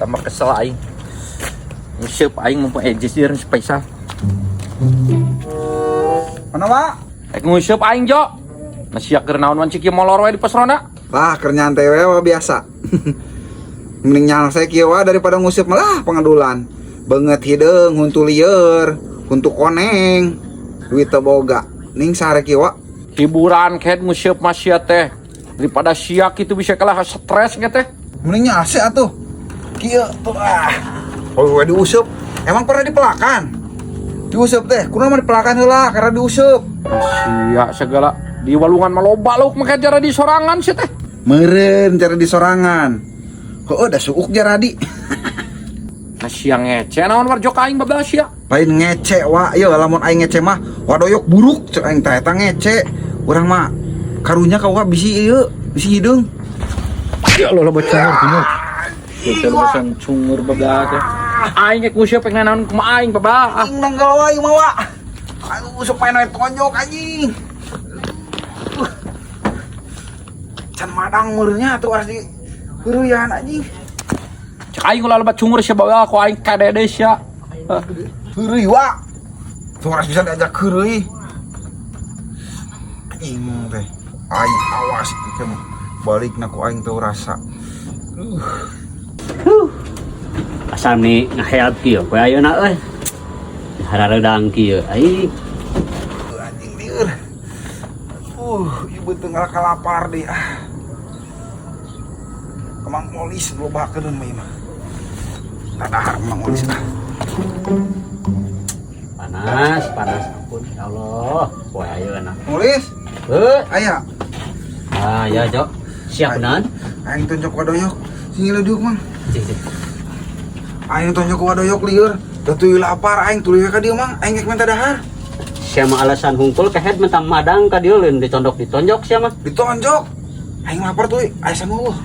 tambah kesel aing. Nguseup aing mumpung ejis dia spesial. Mana Pak? Nguseup aing Jo. Nasiak keur naon wancik ieu molor we di pos ronda. Lah keur nyantai we biasa. Mending nyalse kieu daripada nguseup malah pengadulan. Beungeut hideung huntu lieur, huntu koneng. Duit teu boga. Ning sare kieu Hiburan kayak nguseup mah sia teh. Daripada siak itu bisa kalah stres ge teh. mending nyalse atuh. Kieu tuh Oh, we diuseup. Emang pernah dipelakan? Diuseup teh, kunaon mah dipelakan heula karena diuseup. Sia segala di walungan mah loba lauk make cara di sorangan sih teh. Meureun cara di sorangan. Heueuh da suuk jaradi. Nah siang ngece naon warjok aing bablas sia. Lain ngece wa, ieu lamun aing ngece mah wadoyok buruk cek aing teh eta ngece. Urang mah karunya ka wa bisi ieu, bisi hideung. Ya Allah bocah bingung. Betul besan cungur bablas teh. Aing geus nguseup pengen naon kumaha aing bablas. Aing nanggal wae mah wa. Aduh supaya naik tonjok anjing. Can madang meurnya tuh harus di heureuyaan anjing. Cek aing ulah lebat cungur sia bablas ku aing kadede sia. Heureuy wa. Tuh harus bisa diajak heureuy. Anjing teh. Aing awas ieu mah. Balikna ku aing teu rasa. Asal nih ngaheap kieu we ayeuna euy. Hararedang kieu ai. Anjing lieur. Ieu teu kalapar deh. Emang molis lobakeun mah ieu mah. Tadahar emang molis ah. Panas ampun ya Allah. We ayeuna. Molis, aya. Ah ya Jo. Siap naon? Aing tonjok wadoyok. Sing leuduk mah. Cik. Aing tonjok wadoyok lieur. Da tuluy lapar aing tuluy ka dieu mah. Aing rek minta dahar. Sia mah alasan hungkul kehet mentang madang ka dieu leun ditonjok sia mah. Ditonjok. Aing lapar tuluy. Aya samueuh.